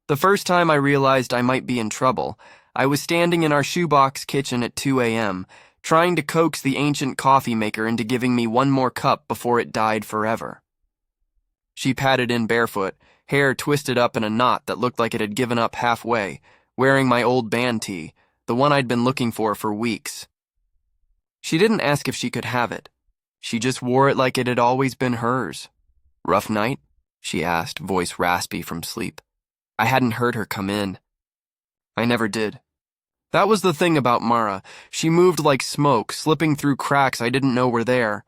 The first time I realized I might be in trouble, I was standing in our shoebox kitchen at 2 a.m., trying to coax the ancient coffee maker into giving me one more cup before it died forever. She padded in barefoot, hair twisted up in a knot that looked like it had given up halfway, wearing my old band tee, the one I'd been looking for weeks. She didn't ask if she could have it. She just wore it like it had always been hers. "Rough night?" she asked, voice raspy from sleep. I hadn't heard her come in. I never did. That was the thing about Mara. She moved like smoke, slipping through cracks I didn't know were there.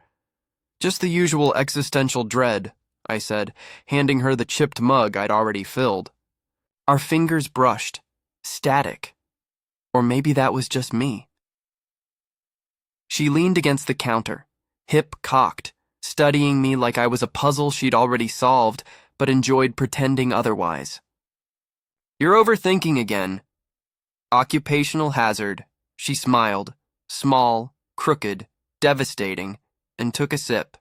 "Just the usual existential dread," I said, handing her the chipped mug I'd already filled. Our fingers brushed. Static. Or maybe that was just me. She leaned against the counter, hip cocked, studying me like I was a puzzle she'd already solved, but enjoyed pretending otherwise. "You're overthinking again." Occupational hazard. She smiled, small, crooked, devastating, and took a sip.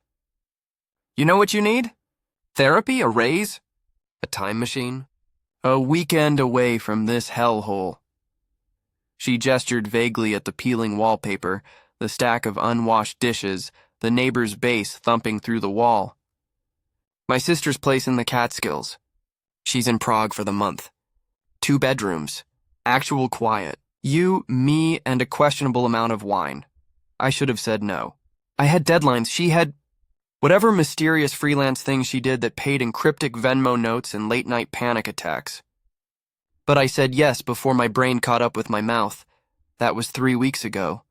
"You know what you need? Therapy? A raise? A time machine? A weekend away from this hellhole." She gestured vaguely at the peeling wallpaper, the stack of unwashed dishes, the neighbor's bass thumping through the wall. "My sister's place in the Catskills. She's in Prague for the month. 2 bedrooms. Actual quiet. You, me, and a questionable amount of wine." I should have said no. I had deadlines. She had whatever mysterious freelance thing she did that paid in cryptic Venmo notes and late-night panic attacks. But I said yes before my brain caught up with my mouth. That was 3 weeks ago.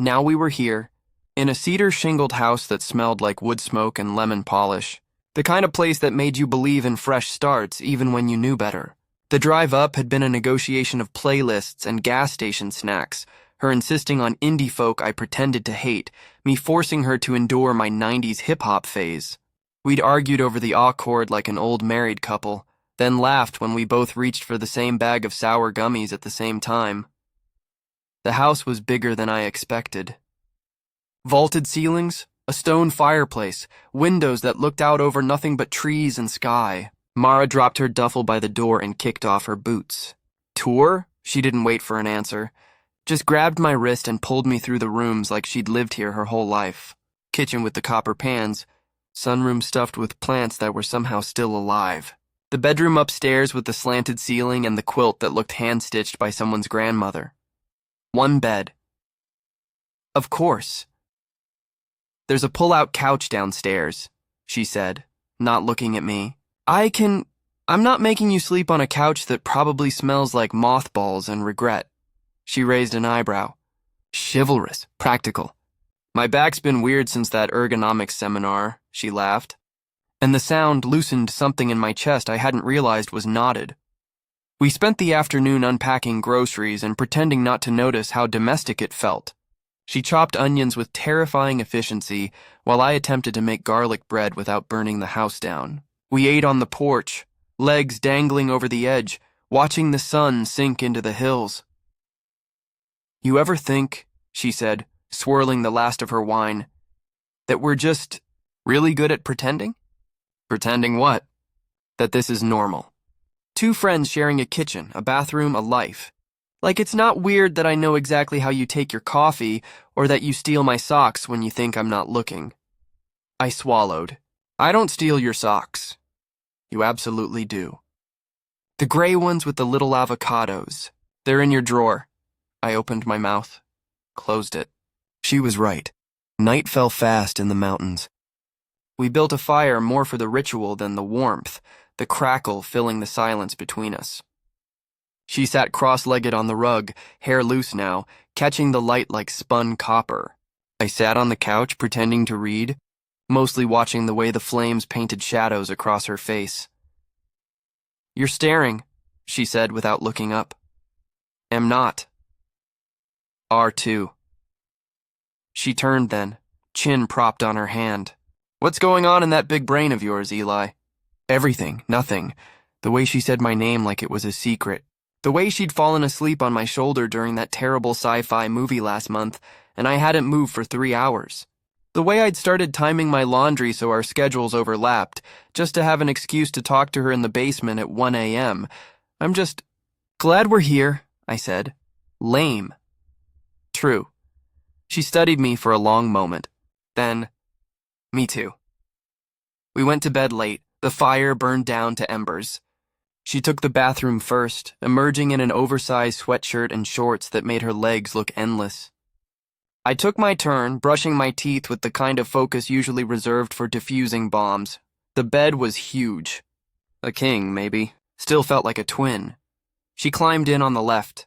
Now we were here, in a cedar-shingled house that smelled like wood smoke and lemon polish. The kind of place that made you believe in fresh starts even when you knew better. The drive up had been a negotiation of playlists and gas station snacks, her insisting on indie folk I pretended to hate, me forcing her to endure my 90s hip-hop phase. We'd argued over the aux chord like an old married couple, then laughed when we both reached for the same bag of sour gummies at the same time. The house was bigger than I expected. Vaulted ceilings, a stone fireplace, windows that looked out over nothing but trees and sky. Mara dropped her duffel by the door and kicked off her boots. "Tour?" She didn't wait for an answer. Just grabbed my wrist and pulled me through the rooms like she'd lived here her whole life. Kitchen with the copper pans, sunroom stuffed with plants that were somehow still alive. The bedroom upstairs with the slanted ceiling and the quilt that looked hand-stitched by someone's grandmother. 1 bed. Of course. "There's a pull-out couch downstairs," she said, not looking at me. I'm not making you sleep on a couch that probably smells like mothballs and regret." She raised an eyebrow. "Chivalrous, practical. My back's been weird since that ergonomics seminar," she laughed. And the sound loosened something in my chest I hadn't realized was knotted. We spent the afternoon unpacking groceries and pretending not to notice how domestic it felt. She chopped onions with terrifying efficiency while I attempted to make garlic bread without burning the house down. We ate on the porch, legs dangling over the edge, watching the sun sink into the hills. "You ever think," she said, swirling the last of her wine, "that we're just really good at pretending?" "Pretending what?" "That this is normal. 2 friends sharing a kitchen, a bathroom, a life. Like it's not weird that I know exactly how you take your coffee or that you steal my socks when you think I'm not looking." I swallowed. "I don't steal your socks." "You absolutely do. The gray ones with the little avocados. They're in your drawer." I opened my mouth, closed it. She was right. Night fell fast in the mountains. We built a fire more for the ritual than the warmth, the crackle filling the silence between us. She sat cross-legged on the rug, hair loose now, catching the light like spun copper. I sat on the couch pretending to read, mostly watching the way the flames painted shadows across her face. "You're staring," she said without looking up. "Am not." R2. She turned then, chin propped on her hand. "What's going on in that big brain of yours, Eli?" "Everything, nothing." The way she said my name like it was a secret. The way she'd fallen asleep on my shoulder during that terrible sci-fi movie last month, and I hadn't moved for 3 hours. The way I'd started timing my laundry so our schedules overlapped, just to have an excuse to talk to her in the basement at 1 a.m., I'm just glad we're here, I said. Lame. True. She studied me for a long moment. Then, me too. We went to bed late. The fire burned down to embers. She took the bathroom first, emerging in an oversized sweatshirt and shorts that made her legs look endless. I took my turn, brushing my teeth with the kind of focus usually reserved for diffusing bombs. The bed was huge. A king, maybe. Still felt like a twin. She climbed in on the left.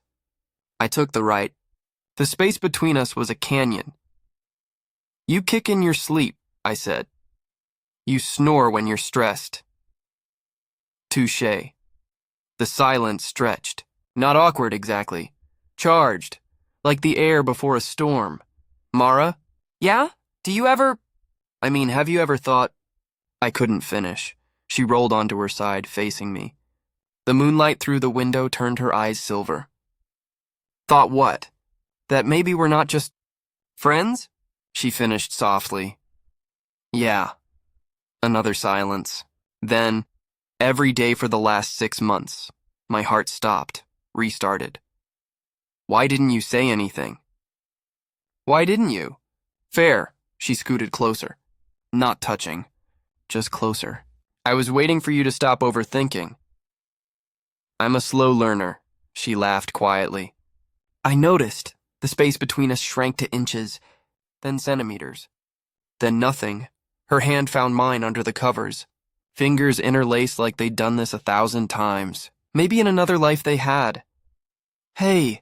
I took the right. The space between us was a canyon. You kick in your sleep, I said. You snore when you're stressed. Touché. The silence stretched. Not awkward exactly. Charged. Like the air before a storm. Mara? Yeah? Have you ever thought... I couldn't finish. She rolled onto her side, facing me. The moonlight through the window turned her eyes silver. Thought what? That maybe we're not just... friends? She finished softly. Yeah. Another silence. Then, every day for the last 6 months, my heart stopped, restarted. Why didn't you say anything? Why didn't you? Fair. She scooted closer. Not touching. Just closer. I was waiting for you to stop overthinking. I'm a slow learner, she laughed quietly. I noticed. The space between us shrank to inches, then centimeters. Then nothing. Her hand found mine under the covers. Fingers interlaced like they'd done this 1,000 times. Maybe in another life they had. Hey,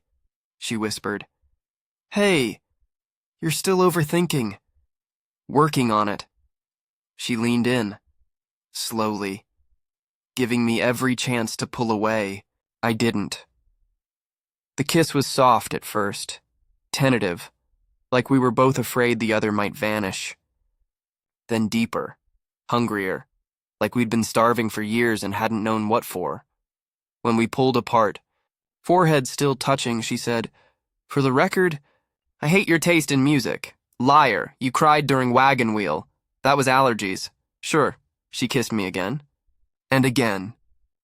she whispered. Hey, you're still overthinking. Working on it. She leaned in, slowly, giving me every chance to pull away. I didn't. The kiss was soft at first, tentative, like we were both afraid the other might vanish. Then deeper, hungrier, like we'd been starving for years and hadn't known what for. When we pulled apart, forehead still touching, she said, For the record, I hate your taste in music. Liar, you cried during Wagon Wheel. That was allergies. Sure, she kissed me again. And again,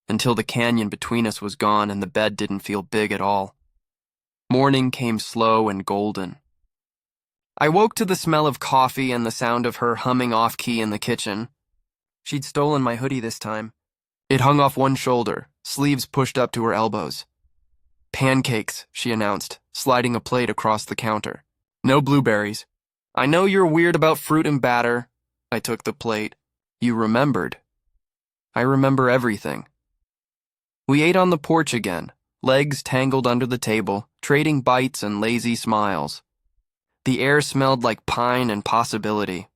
until the canyon between us was gone and the bed didn't feel big at all. Morning came slow and golden. I woke to the smell of coffee and the sound of her humming off-key in the kitchen. She'd stolen my hoodie this time. It hung off one shoulder, sleeves pushed up to her elbows. Pancakes, she announced, sliding a plate across the counter. No blueberries. I know you're weird about fruit and batter. I took the plate. You remembered. I remember everything. We ate on the porch again, legs tangled under the table, trading bites and lazy smiles. The air smelled like pine and possibility.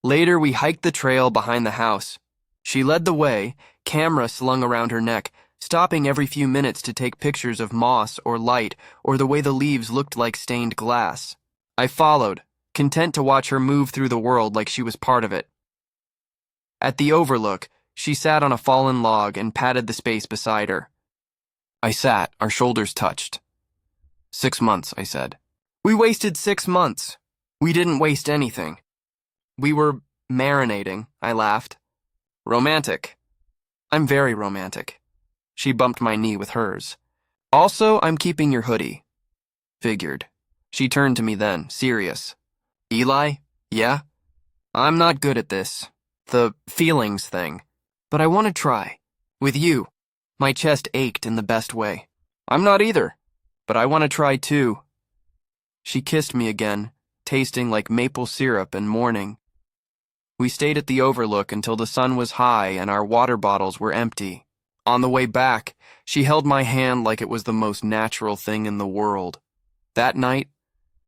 Later, we hiked the trail behind the house. She led the way, camera slung around her neck, stopping every few minutes to take pictures of moss or light or the way the leaves looked like stained glass. I followed, content to watch her move through the world like she was part of it. At the overlook, she sat on a fallen log and patted the space beside her. I sat, our shoulders touched. 6 months, I said. We wasted 6 months. We didn't waste anything. We were marinating, I laughed. Romantic. I'm very romantic. She bumped my knee with hers. Also, I'm keeping your hoodie. Figured. She turned to me then, serious. Eli? Yeah? I'm not good at this. The feelings thing. But I want to try. With you. My chest ached in the best way. I'm not either. But I want to try too. She kissed me again, tasting like maple syrup and morning. We stayed at the overlook until the sun was high and our water bottles were empty. On the way back, she held my hand like it was the most natural thing in the world. That night,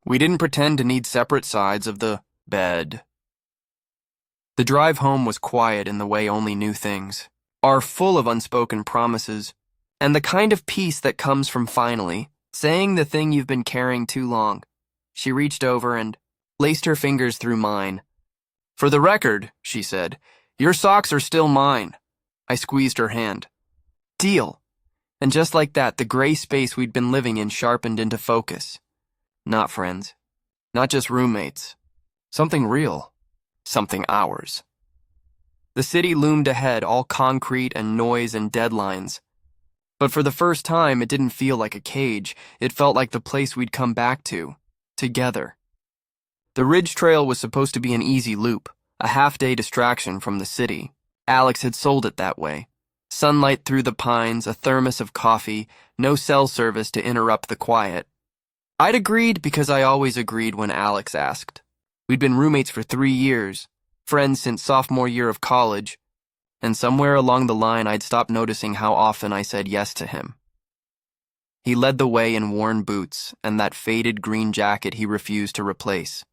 we didn't pretend to need separate sides of the bed. The drive home was quiet in the way only knew things, are full of unspoken promises, and the kind of peace that comes from finally saying the thing you've been carrying too long. She reached over and laced her fingers through mine. For the record, she said, your socks are still mine. I squeezed her hand. Deal. And just like that, the gray space we'd been living in sharpened into focus. Not friends. Not just roommates. Something real. Something ours. The city loomed ahead, all concrete and noise and deadlines. But for the first time, it didn't feel like a cage. It felt like the place we'd come back to, together. The Ridge Trail was supposed to be an easy loop, a half-day distraction from the city. Alex had sold it that way. Sunlight through the pines, a thermos of coffee, no cell service to interrupt the quiet. I'd agreed because I always agreed when Alex asked. We'd been roommates for 3 years, friends since sophomore year of college, and somewhere along the line I'd stopped noticing how often I said yes to him. He led the way in worn boots and that faded green jacket he refused to replace.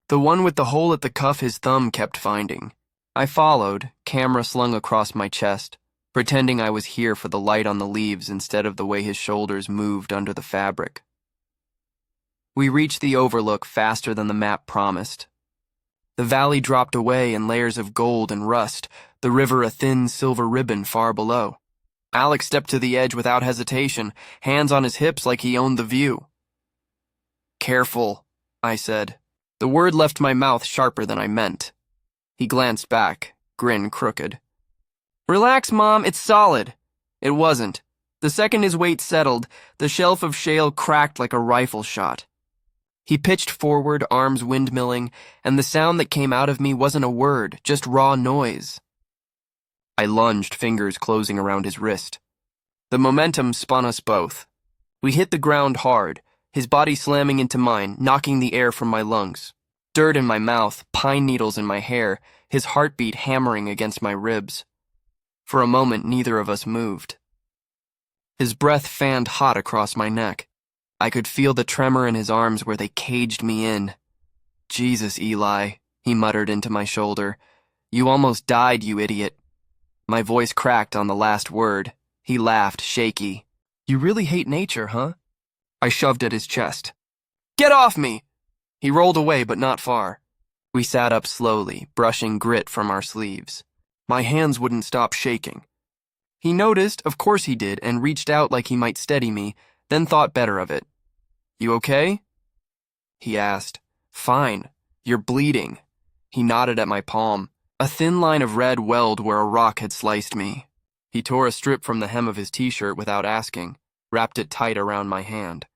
The one with the hole at the cuff his thumb kept finding. I followed, camera slung across my chest, pretending I was here for the light on the leaves instead of the way his shoulders moved under the fabric. We reached the overlook faster than the map promised. The valley dropped away in layers of gold and rust, the river a thin silver ribbon far below. Alex stepped to the edge without hesitation, hands on his hips like he owned the view. "Careful," I said. The word left my mouth sharper than I meant. He glanced back, grin crooked. "Relax, Mom, it's solid." It wasn't. The second his weight settled, the shelf of shale cracked like a rifle shot. He pitched forward, arms windmilling, and the sound that came out of me wasn't a word, just raw noise. I lunged, fingers closing around his wrist. The momentum spun us both. We hit the ground hard, his body slamming into mine, knocking the air from my lungs. Dirt in my mouth, pine needles in my hair, his heartbeat hammering against my ribs. For a moment, neither of us moved. His breath fanned hot across my neck. I could feel the tremor in his arms where they caged me in. "Jesus, Eli," he muttered into my shoulder. "You almost died, you idiot." My voice cracked on the last word. He laughed, shaky. "You really hate nature, huh?" I shoved at his chest. "Get off me!" He rolled away, but not far. We sat up slowly, brushing grit from our sleeves. My hands wouldn't stop shaking. He noticed, of course he did, and reached out like he might steady me, then thought better of it. "You okay?" he asked. "Fine. You're bleeding." He nodded at my palm. A thin line of red welled where a rock had sliced me. He tore a strip from the hem of his t-shirt without asking, wrapped it tight around my hand.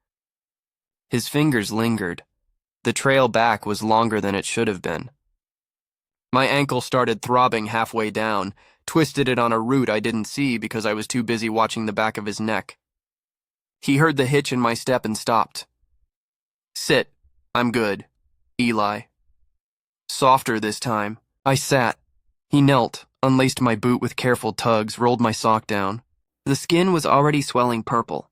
His fingers lingered. The trail back was longer than it should have been. My ankle started throbbing halfway down, twisted it on a root I didn't see because I was too busy watching the back of his neck. He heard the hitch in my step and stopped. "Sit. I'm good. Eli." Softer this time. I sat. He knelt, unlaced my boot with careful tugs, rolled my sock down. The skin was already swelling purple.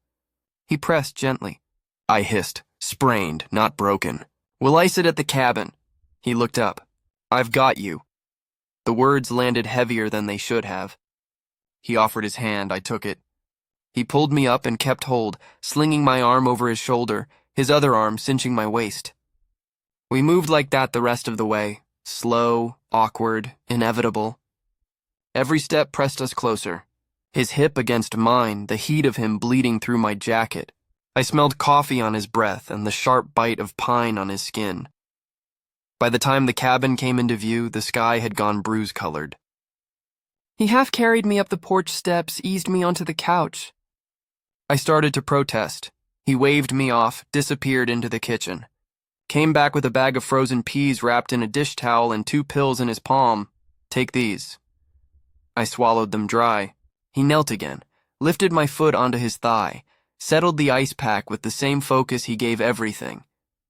He pressed gently. I hissed, sprained, not broken. "Will I sit at the cabin?" He looked up. "I've got you." The words landed heavier than they should have. He offered his hand. I took it. He pulled me up and kept hold, slinging my arm over his shoulder, his other arm cinching my waist. We moved like that the rest of the way, slow, awkward, inevitable. Every step pressed us closer. His hip against mine, the heat of him bleeding through my jacket. I smelled coffee on his breath and the sharp bite of pine on his skin. By the time the cabin came into view, the sky had gone bruise-colored. He half carried me up the porch steps, eased me onto the couch. I started to protest. He waved me off, disappeared into the kitchen. Came back with a bag of frozen peas wrapped in a dish towel and 2 pills in his palm. "Take these." I swallowed them dry. He knelt again, lifted my foot onto his thigh, settled the ice pack with the same focus he gave everything.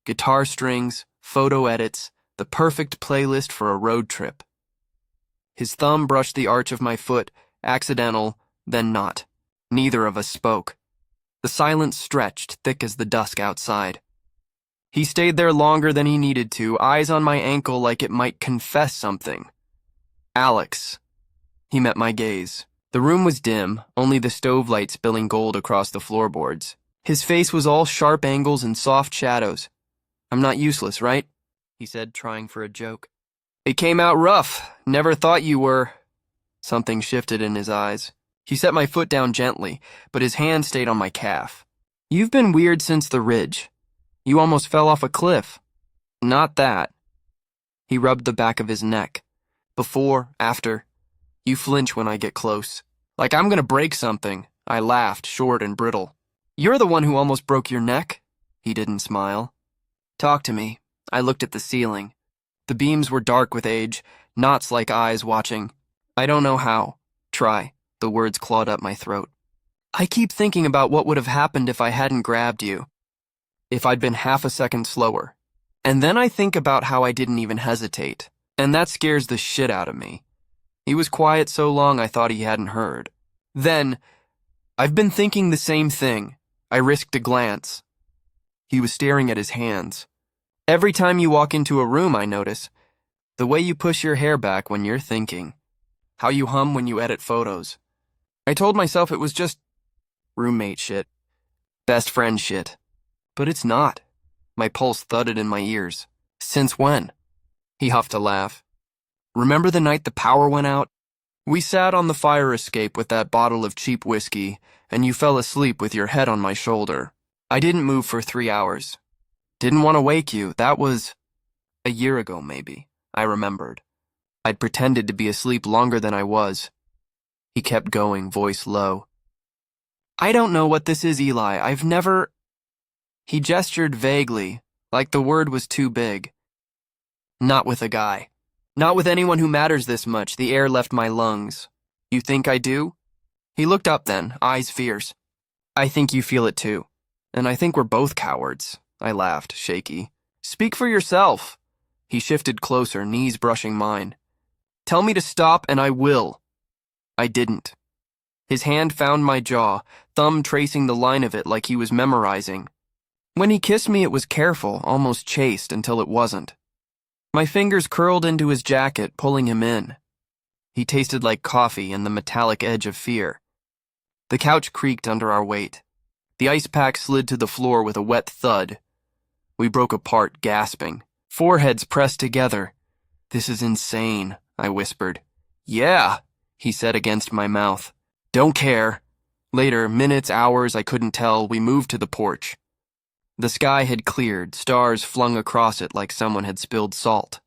Guitar strings, photo edits, the perfect playlist for a road trip. His thumb brushed the arch of my foot, accidental, then not. Neither of us spoke. The silence stretched, thick as the dusk outside. He stayed there longer than he needed to, eyes on my ankle like it might confess something. "Alex." He met my gaze. The room was dim, only the stove light spilling gold across the floorboards. His face was all sharp angles and soft shadows. "I'm not useless, right?" he said, trying for a joke. "It came out rough. Never thought you were." Something shifted in his eyes. He set my foot down gently, but his hand stayed on my calf. "You've been weird since the ridge. You almost fell off a cliff." "Not that." He rubbed the back of his neck. "Before, after. You flinch when I get close. Like I'm gonna break something, I laughed, short and brittle. You're the one who almost broke your neck? He didn't smile. Talk to me. I looked at the ceiling. The beams were dark with age, knots like eyes watching. I don't know how. Try. The words clawed up my throat. I keep thinking about what would have happened if I hadn't grabbed you. If I'd been half a second slower. And then I think about how I didn't even hesitate. And that scares the shit out of me. He was quiet so long I thought he hadn't heard. Then, I've been thinking the same thing. I risked a glance. He was staring at his hands. Every time you walk into a room, I notice. The way you push your hair back when you're thinking. How you hum when you edit photos. I told myself it was just roommate shit. Best friend shit. But it's not. My pulse thudded in my ears. Since when? He huffed a laugh. Remember the night the power went out? We sat on the fire escape with that bottle of cheap whiskey, and you fell asleep with your head on my shoulder. I didn't move for 3 hours. Didn't want to wake you. That was a year ago, maybe. I remembered. I'd pretended to be asleep longer than I was. He kept going, voice low. I don't know what this is, Eli. I've never... He gestured vaguely, like the word was too big. Not with a guy. Not with anyone who matters this much. The air left my lungs. You think I do? He looked up then, eyes fierce. I think you feel it too. And I think we're both cowards. I laughed, shaky. Speak for yourself. He shifted closer, knees brushing mine. Tell me to stop and I will. I didn't. His hand found my jaw, thumb tracing the line of it like he was memorizing. When he kissed me, it was careful, almost chaste, until it wasn't. My fingers curled into his jacket, pulling him in. He tasted like coffee and the metallic edge of fear. The couch creaked under our weight. The ice pack slid to the floor with a wet thud. We broke apart, gasping. Foreheads pressed together. This is insane, I whispered. Yeah, he said against my mouth. Don't care. Later, minutes, hours, I couldn't tell, we moved to the porch. The sky had cleared, stars flung across it like someone had spilled salt.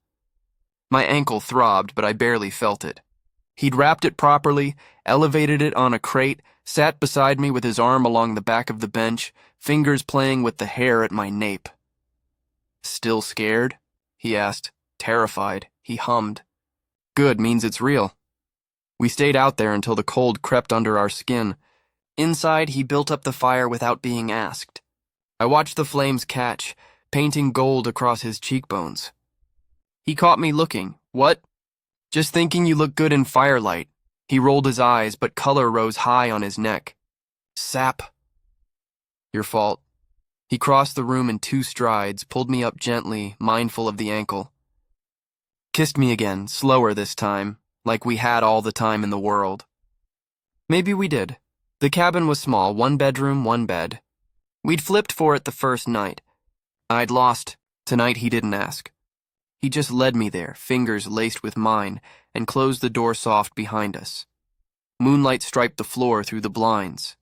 My ankle throbbed, but I barely felt it. He'd wrapped it properly, elevated it on a crate, sat beside me with his arm along the back of the bench, fingers playing with the hair at my nape. Still scared? He asked. Terrified. He hummed. Good, means it's real. We stayed out there until the cold crept under our skin. Inside, he built up the fire without being asked. I watched the flames catch, painting gold across his cheekbones. He caught me looking. What? Just thinking you look good in firelight. He rolled his eyes, but color rose high on his neck. Sap. Your fault. He crossed the room in 2 strides, pulled me up gently, mindful of the ankle. Kissed me again, slower this time, like we had all the time in the world. Maybe we did. The cabin was small, 1 bedroom, 1 bed. We'd flipped for it the first night. I'd lost. Tonight he didn't ask. He just led me there, fingers laced with mine, and closed the door soft behind us. Moonlight striped the floor through the blinds.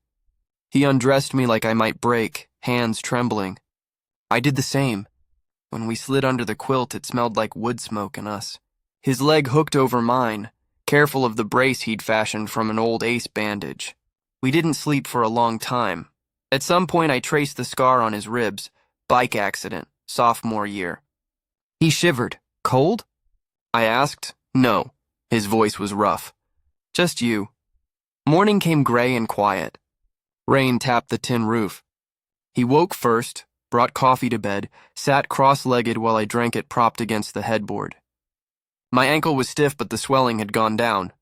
He undressed me like I might break, hands trembling. I did the same. When we slid under the quilt, it smelled like wood smoke and us. His leg hooked over mine, careful of the brace he'd fashioned from an old ace bandage. We didn't sleep for a long time. At some point, I traced the scar on his ribs. Bike accident, sophomore year. He shivered. Cold? I asked. No. His voice was rough. Just you. Morning came gray and quiet. Rain tapped the tin roof. He woke first, brought coffee to bed, sat cross-legged while I drank it propped against the headboard. My ankle was stiff, but the swelling had gone down.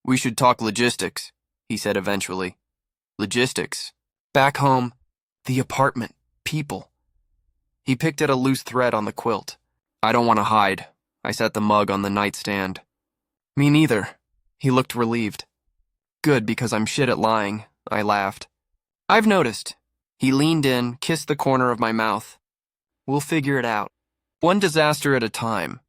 We should talk logistics, he said eventually. Logistics? Back home, the apartment, people. He picked at a loose thread on the quilt. I don't want to hide. I set the mug on the nightstand. Me neither. He looked relieved. Good, because I'm shit at lying, I laughed. I've noticed. He leaned in, kissed the corner of my mouth. We'll figure it out. One disaster at a time.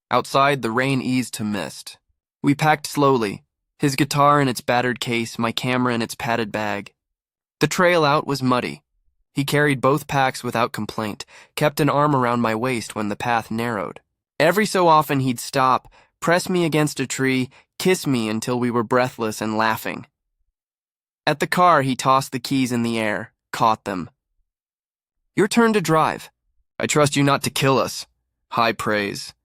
Outside, the rain eased to mist. We packed slowly, his guitar in its battered case, my camera in its padded bag. The trail out was muddy. He carried both packs without complaint, kept an arm around my waist when the path narrowed. Every so often he'd stop, press me against a tree, kiss me until we were breathless and laughing. At the car, he tossed the keys in the air, caught them. Your turn to drive. I trust you not to kill us. High praise.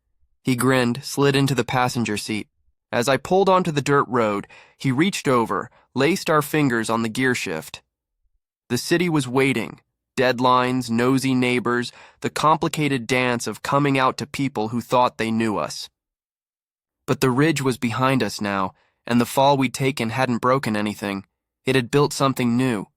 He grinned, slid into the passenger seat. As I pulled onto the dirt road, he reached over, laced our fingers on the gear shift. The city was waiting. Deadlines, nosy neighbors, the complicated dance of coming out to people who thought they knew us. But the ridge was behind us now, and the fall we'd taken hadn't broken anything. It had built something new.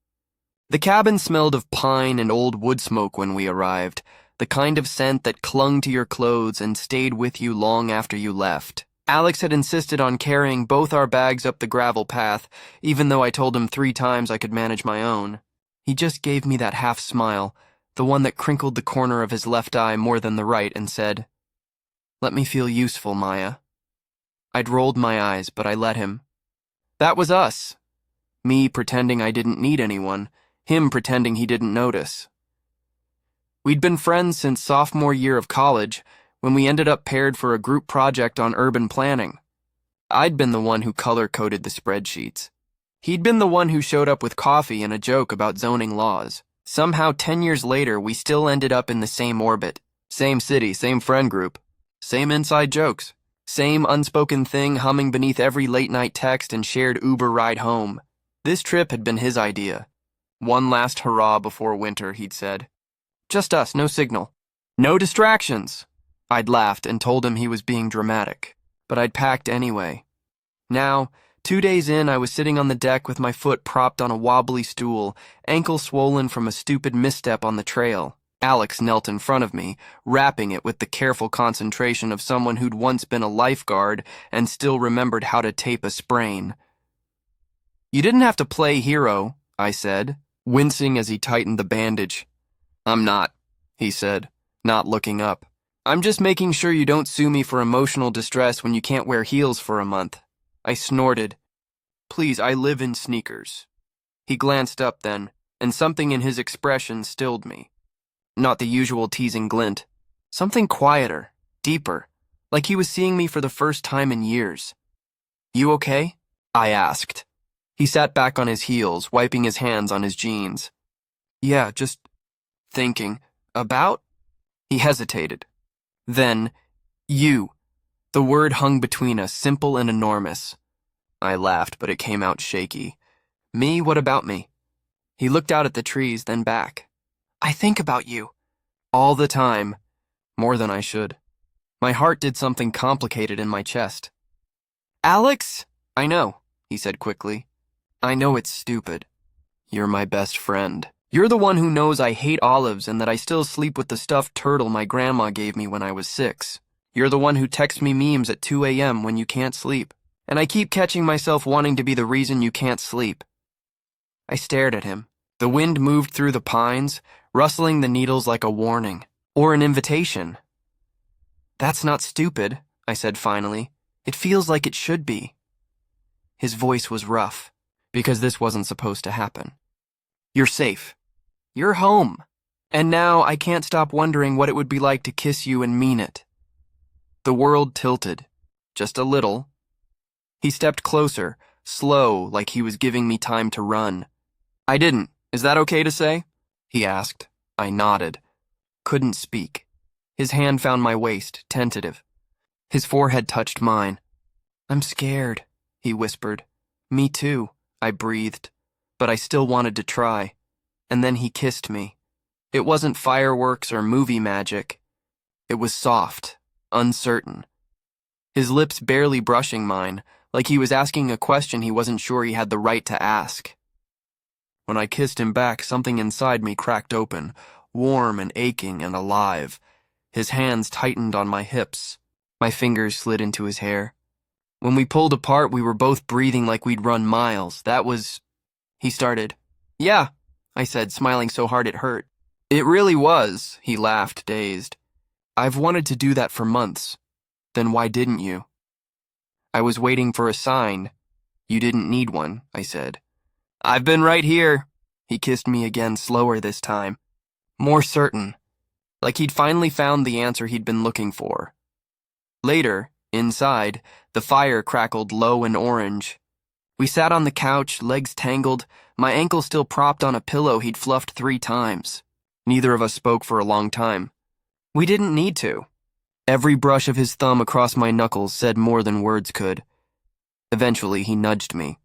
The cabin smelled of pine and old wood smoke when we arrived, the kind of scent that clung to your clothes and stayed with you long after you left. Alex had insisted on carrying both our bags up the gravel path, even though I told him 3 times I could manage my own. He just gave me that half smile, the one that crinkled the corner of his left eye more than the right, and said, "Let me feel useful, Maya." I'd rolled my eyes, but I let him. That was us. Me pretending I didn't need anyone, him pretending he didn't notice. We'd been friends since sophomore year of college, when we ended up paired for a group project on urban planning. I'd been the one who color-coded the spreadsheets. He'd been the one who showed up with coffee and a joke about zoning laws. Somehow 10 years later, we still ended up in the same orbit. Same city, same friend group. Same inside jokes. Same unspoken thing humming beneath every late-night text and shared Uber ride home. This trip had been his idea. One last hurrah before winter, he'd said. Just us, no signal. No distractions. I'd laughed and told him he was being dramatic, but I'd packed anyway. Now, 2 days in, I was sitting on the deck with my foot propped on a wobbly stool, ankle swollen from a stupid misstep on the trail. Alex knelt in front of me, wrapping it with the careful concentration of someone who'd once been a lifeguard and still remembered how to tape a sprain. You didn't have to play hero, I said, wincing as he tightened the bandage. I'm not, he said, not looking up. I'm just making sure you don't sue me for emotional distress when you can't wear heels for a month. I snorted. Please, I live in sneakers. He glanced up then, and something in his expression stilled me. Not the usual teasing glint. Something quieter, deeper, like he was seeing me for the first time in years. You okay? I asked. He sat back on his heels, wiping his hands on his jeans. Yeah, just thinking. About? He hesitated. Then, you. The word hung between us, simple and enormous. I laughed, but it came out shaky. Me? What about me? He looked out at the trees, then back. I think about you. All the time. More than I should. My heart did something complicated in my chest. Alex? I know, he said quickly. I know it's stupid. You're my best friend. You're the one who knows I hate olives and that I still sleep with the stuffed turtle my grandma gave me when I was 6. You're the one who texts me memes at 2 a.m. when you can't sleep. And I keep catching myself wanting to be the reason you can't sleep. I stared at him. The wind moved through the pines, rustling the needles like a warning, or an invitation. That's not stupid, I said finally. It feels like it should be. His voice was rough, because this wasn't supposed to happen. You're safe. You're home. And now I can't stop wondering what it would be like to kiss you and mean it. The world tilted, just a little. He stepped closer, slow, like he was giving me time to run. I didn't. Is that okay to say? He asked. I nodded. Couldn't speak. His hand found my waist, tentative. His forehead touched mine. I'm scared, he whispered. Me too, I breathed. But I still wanted to try. And then he kissed me. It wasn't fireworks or movie magic. It was soft, uncertain. His lips barely brushing mine, like he was asking a question he wasn't sure he had the right to ask. When I kissed him back, something inside me cracked open, warm and aching and alive. His hands tightened on my hips. My fingers slid into his hair. When we pulled apart, we were both breathing like we'd run miles. That was... He started. Yeah, I said, smiling so hard it hurt. It really was, he laughed, dazed. I've wanted to do that for months. Then why didn't you? I was waiting for a sign. You didn't need one, I said. I've been right here. He kissed me again, slower this time. More certain. Like he'd finally found the answer he'd been looking for. Later, inside, the fire crackled low and orange. We sat on the couch, legs tangled, my ankle still propped on a pillow he'd fluffed 3 times. Neither of us spoke for a long time. We didn't need to. Every brush of his thumb across my knuckles said more than words could. Eventually, he nudged me.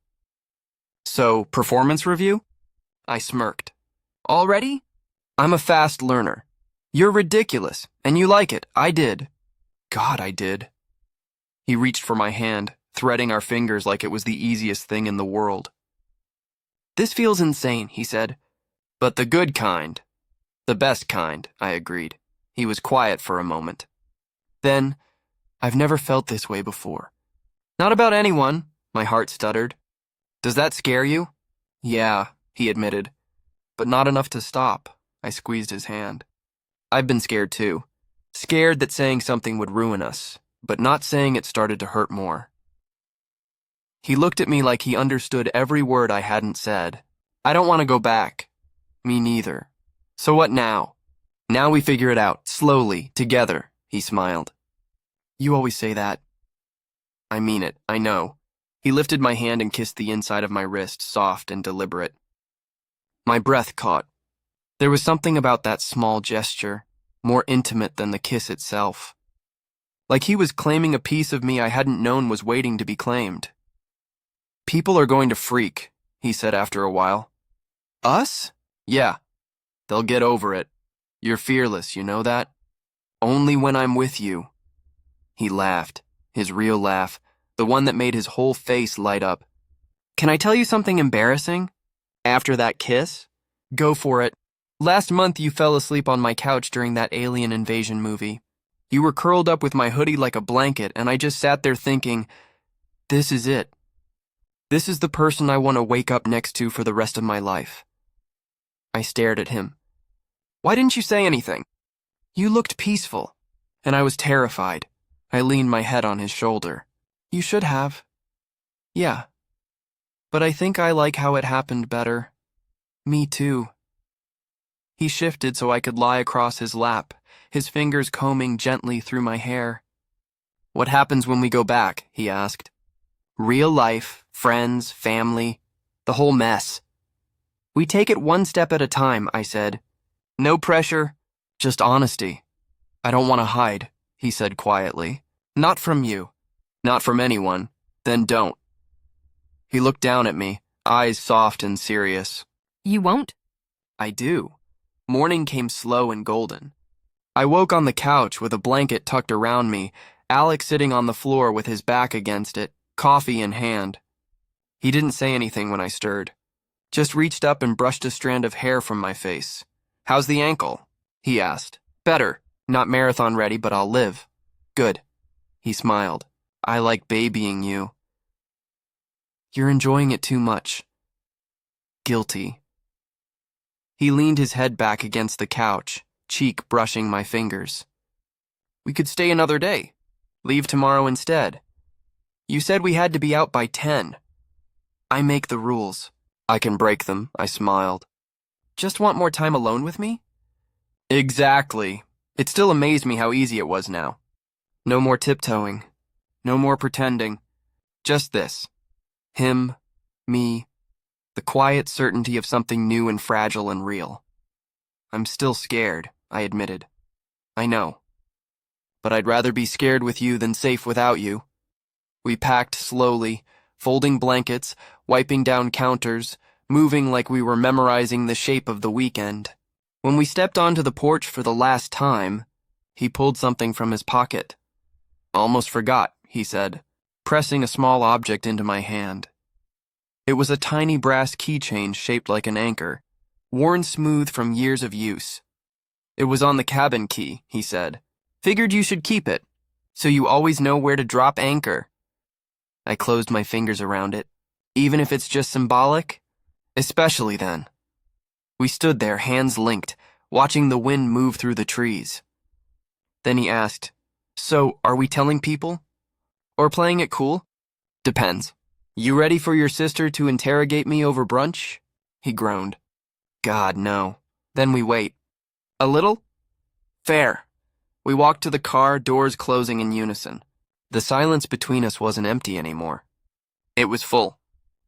So, performance review? I smirked. Already? I'm a fast learner. You're ridiculous, and you like it. I did. God, I did. He reached for my hand, threading our fingers like it was the easiest thing in the world. This feels insane, he said. But the good kind. The best kind, I agreed. He was quiet for a moment. Then, I've never felt this way before. Not about anyone, my heart stuttered. Does that scare you? Yeah, he admitted. But not enough to stop. I squeezed his hand. I've been scared too. Scared that saying something would ruin us, but not saying it started to hurt more. He looked at me like he understood every word I hadn't said. I don't want to go back. Me neither. So what now? Now we figure it out, slowly, together, he smiled. You always say that. I mean it, I know. He lifted my hand and kissed the inside of my wrist, soft and deliberate. My breath caught. There was something about that small gesture, more intimate than the kiss itself. Like he was claiming a piece of me I hadn't known was waiting to be claimed. People are going to freak, he said after a while. Us? Yeah. They'll get over it. You're fearless, you know that? Only when I'm with you. He laughed, his real laugh, the one that made his whole face light up. Can I tell you something embarrassing? After that kiss? Go for it. Last month you fell asleep on my couch during that alien invasion movie. You were curled up with my hoodie like a blanket, and I just sat there thinking, this is it. This is the person I want to wake up next to for the rest of my life. I stared at him. Why didn't you say anything? You looked peaceful, and I was terrified. I leaned my head on his shoulder. You should have. Yeah. But I think I like how it happened better. Me too. He shifted so I could lie across his lap, his fingers combing gently through my hair. What happens when we go back? He asked. Real life, friends, family, the whole mess. We take it one step at a time, I said. No pressure, just honesty. I don't want to hide, he said quietly. Not from you. Not from anyone. Then don't. He looked down at me, eyes soft and serious. You won't? I do. Morning came slow and golden. I woke on the couch with a blanket tucked around me, Alex sitting on the floor with his back against it, coffee in hand. He didn't say anything when I stirred. Just reached up and brushed a strand of hair from my face. How's the ankle? He asked. Better. Not marathon ready, but I'll live. Good. He smiled. I like babying you. You're enjoying it too much. Guilty. He leaned his head back against the couch, cheek brushing my fingers. We could stay another day. Leave tomorrow instead. You said we had to be out by 10. I make the rules. I can break them, I smiled. Just want more time alone with me? Exactly. It still amazed me how easy it was now. No more tiptoeing. No more pretending. Just this. Him, me, the quiet certainty of something new and fragile and real. I'm still scared, I admitted. I know. But I'd rather be scared with you than safe without you. We packed slowly, folding blankets, wiping down counters, moving like we were memorizing the shape of the weekend. When we stepped onto the porch for the last time, he pulled something from his pocket. Almost forgot, he said, pressing a small object into my hand. It was a tiny brass keychain shaped like an anchor, worn smooth from years of use. It was on the cabin key, he said. Figured you should keep it, so you always know where to drop anchor. I closed my fingers around it, even if it's just symbolic, especially then. We stood there, hands linked, watching the wind move through the trees. Then he asked, So, are we telling people? Or playing it cool? Depends. You ready for your sister to interrogate me over brunch? He groaned. God, no. Then we wait. A little? Fair. We walked to the car, doors closing in unison. The silence between us wasn't empty anymore. It was full.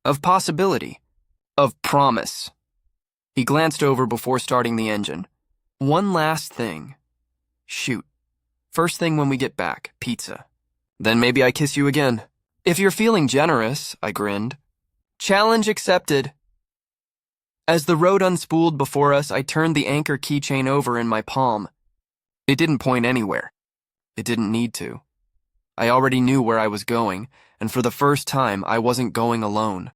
of possibility, of promise. He glanced over before starting the engine. One last thing. Shoot. First thing when we get back, pizza. Then maybe I kiss you again. If you're feeling generous, I grinned. Challenge accepted. As the road unspooled before us, I turned the anchor keychain over in my palm. It didn't point anywhere. It didn't need to. I already knew where I was going, and for the first time, I wasn't going alone.